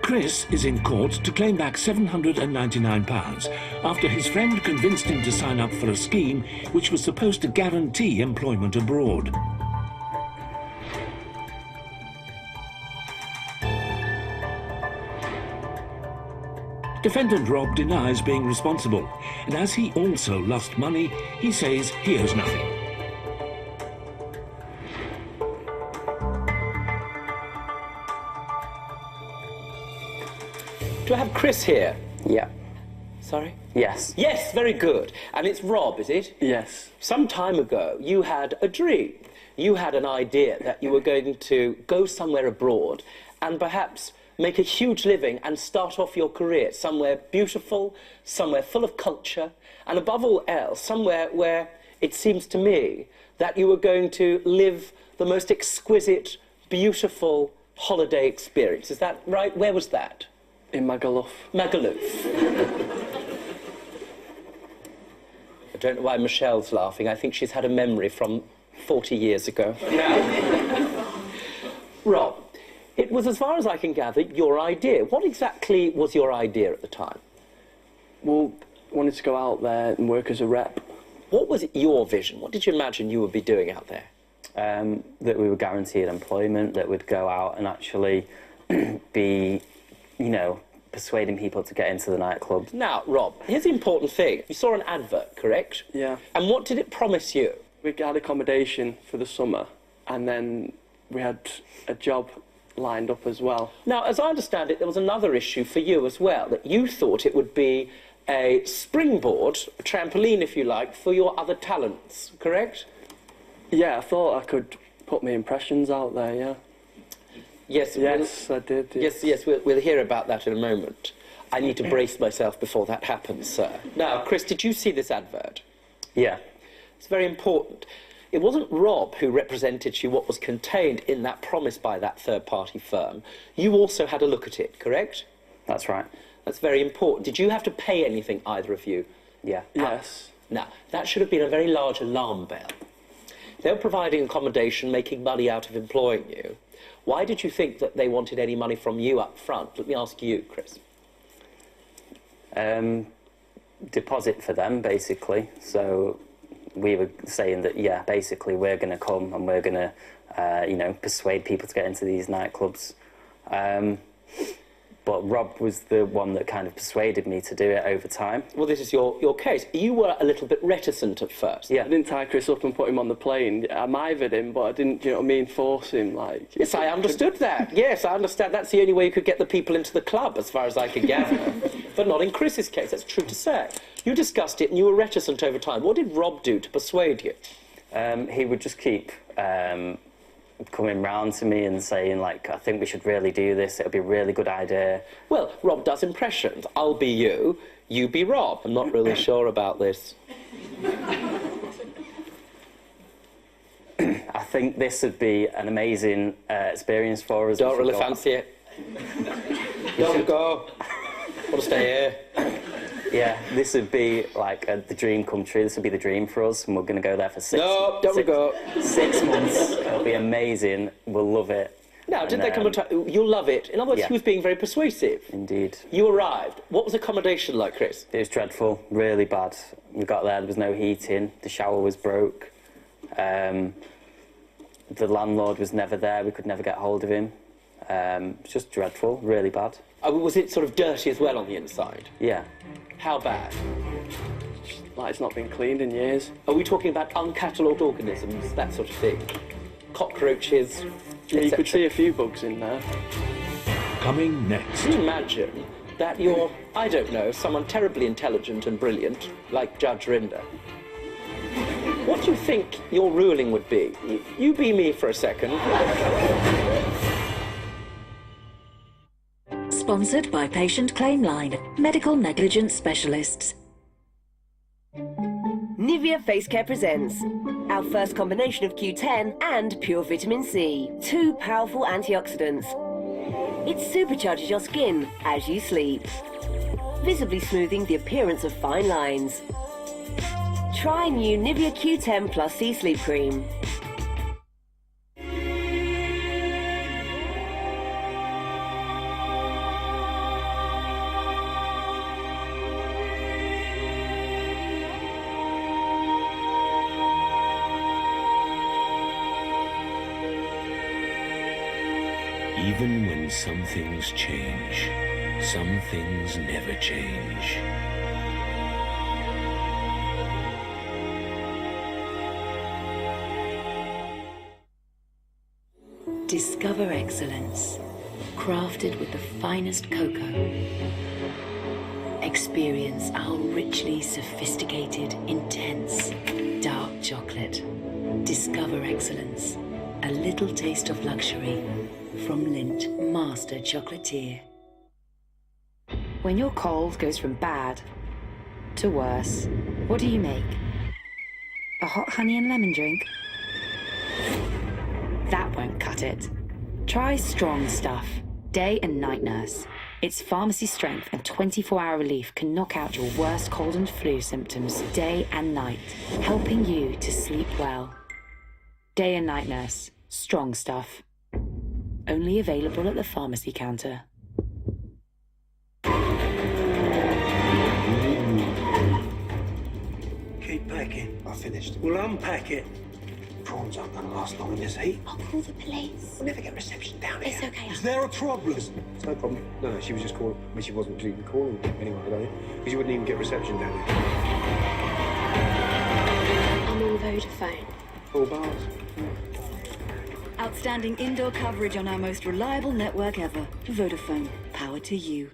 Chris is in court to claim back £799 after his friend convinced him to sign up for a scheme which was supposed to guarantee employment abroad. Defendant Rob denies being responsible, and as he also lost money, he says he owes nothing. Do I have Chris here? Yeah. Sorry? Yes. Yes, very good. And it's Rob, is it? Yes. Some time ago, you had a dream. You had an idea that you were going to go somewhere abroad and perhaps make a huge living and start off your career somewhere beautiful, somewhere full of culture, and above all else, somewhere where it seems to me that you were going to live the most exquisite, beautiful holiday experience. Is that right? Where was that? In Magaluf. Magaluf. I don't know why Michelle's laughing. I think she's had a memory from 40 years ago. Now, Rob, it was, as far as I can gather, your idea. What exactly was your idea at the time? Well, I wanted to go out there and work as a rep. What was your vision? What did you imagine you would be doing out there? That we were guaranteed employment, that we'd go out and actually be, you know, persuading people to get into the nightclubs. Now, Rob, here's the important thing. You saw an advert, correct? Yeah. And what did it promise you? We had accommodation for the summer, and then we had a job lined up as well. Now, as I understand it, there was another issue for you as well, that you thought it would be a springboard, a trampoline, if you like, for your other talents, correct? Yeah, I thought I could put my impressions out there, yeah. Yes, yes, I did. Yes, we'll hear about that in a moment. I need to brace myself before that happens, sir. Now, Chris, did you see this advert? Yeah. It's very important. It wasn't Rob who represented to you what was contained in that promise by that third-party firm. You also had a look at it, correct? That's right. That's very important. Did you have to pay anything, either of you? Yeah. Yes. Now, that should have been a very large alarm bell. They were providing accommodation, making money out of employing you. Why did you think that they wanted any money from you up front? Let me ask you, Chris. Deposit for them, basically. So we were saying that, yeah, basically we're going to come and we're going to, you know, persuade people to get into these nightclubs. But Rob was the one that kind of persuaded me to do it over time. Well, this is your case. You were a little bit reticent at first. Yeah. I didn't tie Chris up and put him on the plane. I mithered him, but I didn't, you know what I mean, force him, like... Yes, I understood that. Yes, I understand. That's the only way you could get the people into the club, as far as I could gather. But not in Chris's case, that's true to say. You discussed it and you were reticent over time. What did Rob do to persuade you? He would just keep coming round to me and saying, like, I think we should really do this, it'll be a really good idea. Well, Rob does impressions. I'll be you, you be Rob. I'm not really sure about this. I think this would be an amazing experience for us. Don't really fancy it. Don't go. Want to stay here. Yeah, this would be like the dream come true. This would be the dream for us, and we're going to go there for 6 months. No, don't go. 6 months. It'll be amazing. We'll love it. Now, did they come and you'll love it? In other words, yeah. He was being very persuasive. Indeed. You arrived. What was accommodation like, Chris? It was dreadful, really bad. We got there was no heating, the shower was broke, the landlord was never there, we could never get hold of him. It's just dreadful, really bad. Was it sort of dirty as well on the inside? Yeah. How bad? Like it's not been cleaned in years. Are we talking about uncatalogued organisms, that sort of thing? Cockroaches? Yeah, you could see a few bugs in there. Coming next. Can you imagine that you're, I don't know, someone terribly intelligent and brilliant, like Judge Rinder? What do you think your ruling would be? You be me for a second. Sponsored by Patient Claim Line, medical negligence specialists. Nivea Face Care presents our first combination of Q10 and pure vitamin C. 2 powerful antioxidants. It supercharges your skin as you sleep, visibly smoothing the appearance of fine lines. Try new Nivea Q10 Plus C Sleep Cream. Even when some things change, some things never change. Discover excellence, crafted with the finest cocoa. Experience our richly sophisticated, intense, dark chocolate. Discover excellence, a little taste of luxury from Lindt Master Chocolatier. When your cold goes from bad to worse, what do you make? A hot honey and lemon drink? That won't cut it. Try Strong Stuff, Day and Night Nurse. Its pharmacy strength and 24-hour relief can knock out your worst cold and flu symptoms day and night, helping you to sleep well. Day and Night Nurse, Strong Stuff. Only available at the pharmacy counter. Keep packing. I finished. Well, unpack it. Prawns aren't going to last long in this heat. I'll call the police. We'll never get reception down here. It's okay. Is there a problem? It's no problem. No, she was just calling. I mean, she wasn't even calling anyway, I don't think. Because you wouldn't even get reception down here. I'm on Vodafone. Full bars. Outstanding indoor coverage on our most reliable network ever. Vodafone, power to you.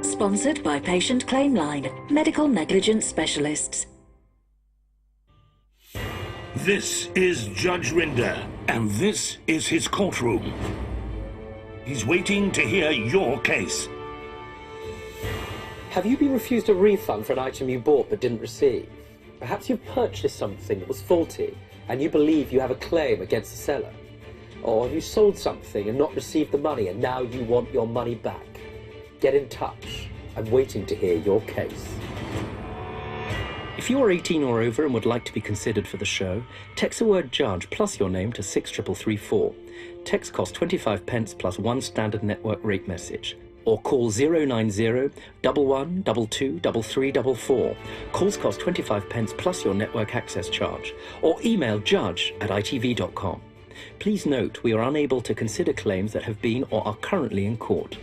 Sponsored by Patient Claim Line, medical negligence specialists. This is Judge Rinder, and this is his courtroom. He's waiting to hear your case. Have you been refused a refund for an item you bought but didn't receive? Perhaps you've purchased something that was faulty and you believe you have a claim against the seller. Or have you sold something and not received the money and now you want your money back? Get in touch. I'm waiting to hear your case. If you are 18 or over and would like to be considered for the show, text the word judge plus your name to 63334. Text costs 25 pence plus one standard network rate message. Or call 090 1122 3344. Calls cost 25 pence plus your network access charge. Or email judge@itv.com. Please note we are unable to consider claims that have been or are currently in court.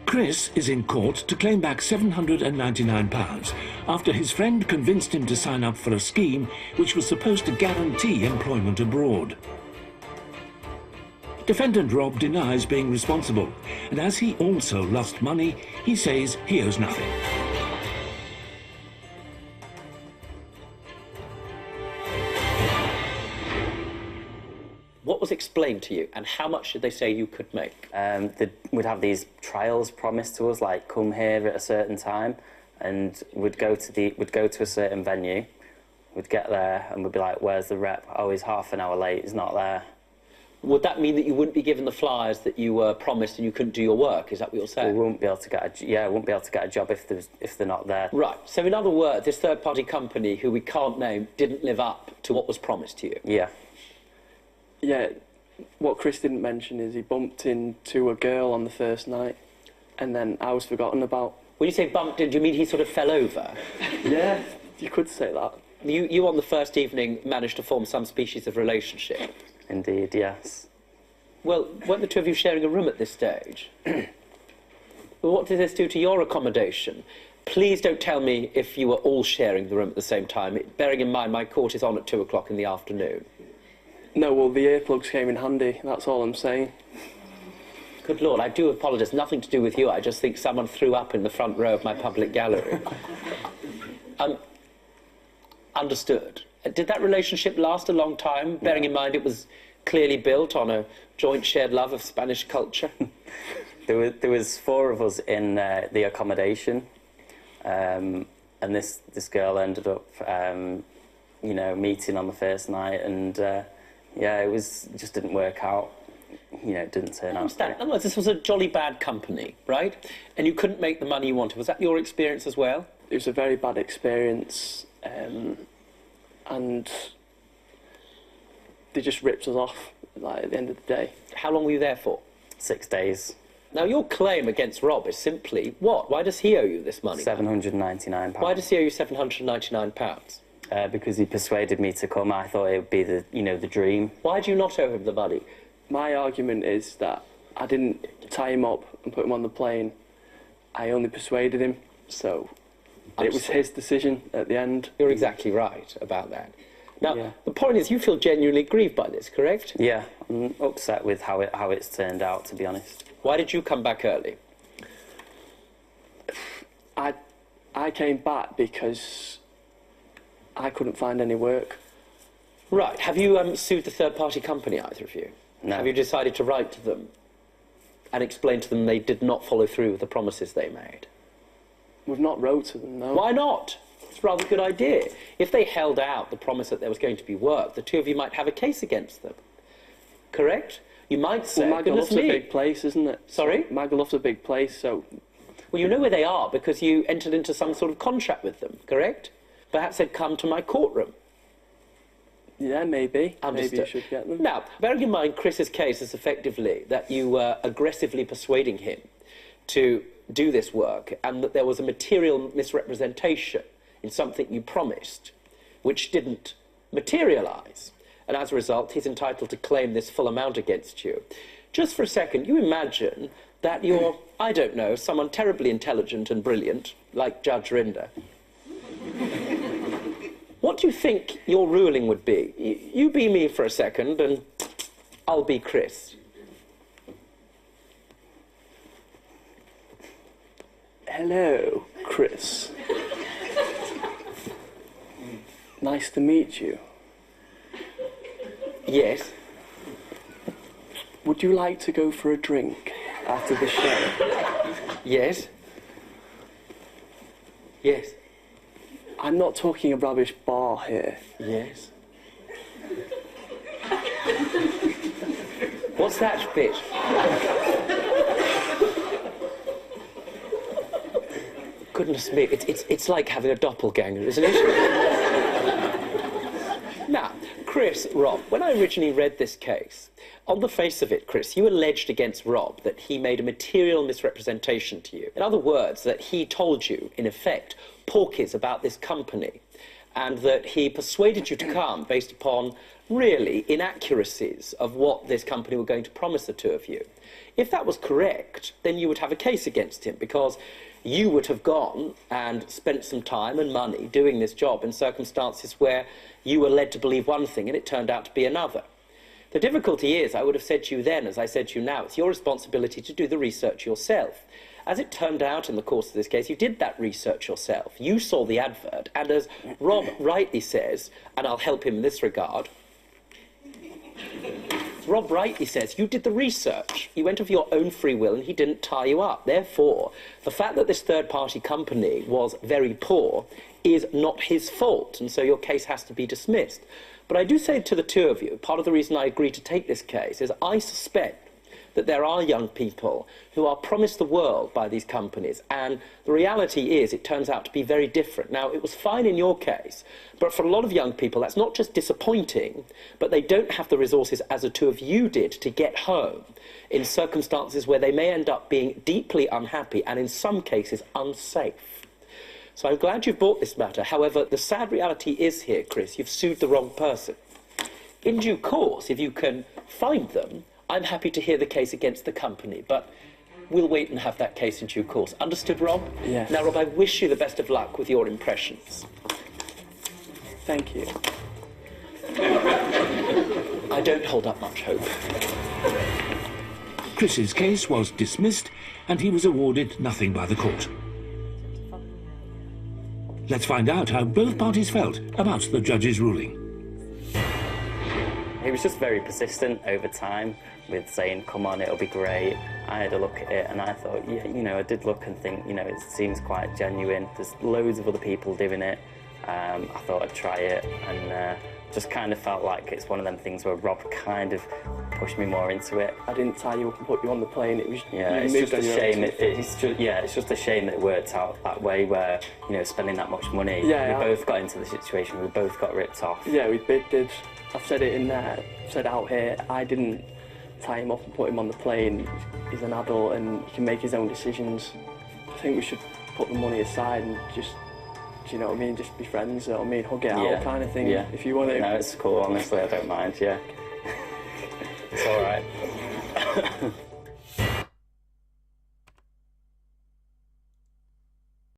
Chris is in court to claim back £799 after his friend convinced him to sign up for a scheme which was supposed to guarantee employment abroad. Defendant Rob denies being responsible, and as he also lost money, he says he owes nothing. What was explained to you, and how much did they say you could make? We'd have these trials promised to us, like come here at a certain time, and we'd go to a certain venue. We'd get there and we'd be like, "Where's the rep? Oh, he's half an hour late. He's not there." Would that mean that you wouldn't be given the flyers that you were promised and you couldn't do your work? Is that what you're saying? We wouldn't be able to get a job if they're not there. Right. So in other words, this third-party company, who we can't name, didn't live up to what was promised to you. Yeah. Yeah, what Chris didn't mention is he bumped into a girl on the first night, and then I was forgotten about. When you say bumped in, do you mean he sort of fell over? Yeah, you could say that. You on the first evening managed to form some species of relationship? Indeed, yes. Well, weren't the two of you sharing a room at this stage? Well, what did this do to your accommodation? Please don't tell me if you were all sharing the room at the same time, bearing in mind my court is on at 2 o'clock in the afternoon. No, well, the earplugs came in handy, that's all I'm saying. Good Lord, I do apologise, nothing to do with you, I just think someone threw up in the front row of my public gallery. Understood. Did that relationship last a long time, bearing in mind it was clearly built on a joint shared love of Spanish culture? There was 4 of us in the accommodation, and this girl ended up, meeting on the first night, and it just didn't work out. It didn't turn out. In other words, this was a jolly bad company, right? And you couldn't make the money you wanted. Was that your experience as well? It was a very bad experience, and they just ripped us off, at the end of the day. How long were you there for? 6 days. Now, your claim against Rob is simply what? Why does he owe you this money? £799. Why does he owe you £799? because he persuaded me to come. I thought it would be the, the dream. Why do you not owe him the money? My argument is that I didn't tie him up and put him on the plane. I only persuaded him, so it was his decision at the end. You're exactly right about that. Now, Yeah. the point is, you feel genuinely grieved by this, correct? Yeah, I'm upset with how it's turned out, to be honest. Why did you come back early? I came back because I couldn't find any work. Right. Have you sued the third-party company, either of you? No. Have you decided to write to them and explain to them they did not follow through with the promises they made? We've not wrote to them, no. Why not? It's a rather good idea. If they held out the promise that there was going to be work, the two of you might have a case against them. Correct? You might say, Well, goodness Magaluf's a me. big place, isn't it? Sorry? Magaluf's a big place, so... Well, you know where they are because you entered into some sort of contract with them, correct? Perhaps they'd come to my courtroom. Yeah, maybe. Understood. Maybe you should get them. Now, bearing in mind Chris's case is effectively that you were aggressively persuading him to do this work and that there was a material misrepresentation in something you promised, which didn't materialise. And as a result, he's entitled to claim this full amount against you. Just for a second, you imagine that you're, I don't know, someone terribly intelligent and brilliant, like Judge Rinder. What do you think your ruling would be? You be me for a second, and I'll be Chris. Hello, Chris. Nice to meet you. Yes. Would you like to go for a drink after the show? Yes. Yes. I'm not talking a rubbish bar here. Yes. What's that bit? Goodness me, it's like having a doppelganger, isn't it? Now, Chris, Rob, when I originally read this case, on the face of it, Chris, you alleged against Rob that he made a material misrepresentation to you. In other words, that he told you, in effect, porkies about this company, and that he persuaded you to come based upon, really, inaccuracies of what this company were going to promise the two of you. If that was correct, then you would have a case against him, because you would have gone and spent some time and money doing this job in circumstances where you were led to believe one thing and it turned out to be another. The difficulty is, I would have said to you then, as I said to you now, it's your responsibility to do the research yourself. As it turned out in the course of this case, you did that research yourself. You saw the advert, and as Rob rightly says, and I'll help him in this regard, Rob rightly says you did the research. You went of your own free will and he didn't tie you up. Therefore, the fact that this third-party company was very poor is not his fault, and so your case has to be dismissed. But I do say to the two of you, part of the reason I agreed to take this case is I suspect that there are young people who are promised the world by these companies, and the reality is it turns out to be very different. Now, it was fine in your case, but for a lot of young people that's not just disappointing, but they don't have the resources as the two of you did to get home in circumstances where they may end up being deeply unhappy and in some cases unsafe. So I'm glad you've brought this matter. However, the sad reality is here, Chris, you've sued the wrong person. In due course, if you can find them, I'm happy to hear the case against the company, but we'll wait and have that case in due course. Understood, Rob? Yes. Now, Rob, I wish you the best of luck with your impressions. Thank you. I don't hold up much hope. Chris's case was dismissed and he was awarded nothing by the court. Let's find out how both parties felt about the judge's ruling. He was just very persistent over time with saying, come on, it'll be great. I had a look at it and I thought, yeah, I did look and think, it seems quite genuine. There's loads of other people doing it. I thought I'd try it, and just kind of felt like it's one of them things where Rob kind of pushed me more into it. I didn't tie you up and put you on the plane. It was it's just a shame. It's just a shame that it worked out that way, where spending that much money. Yeah, we both got into the situation. We both got ripped off. Yeah, we did. I've said it in there. I've said out here. I didn't tie him up and put him on the plane. He's an adult and he can make his own decisions. I think we should put the money aside and just do you know what I mean? Just be friends, you know what I mean? Hug it out Yeah, kind of thing. yeah. If you want to. No, it's cool, honestly, I don't mind, yeah. It's alright.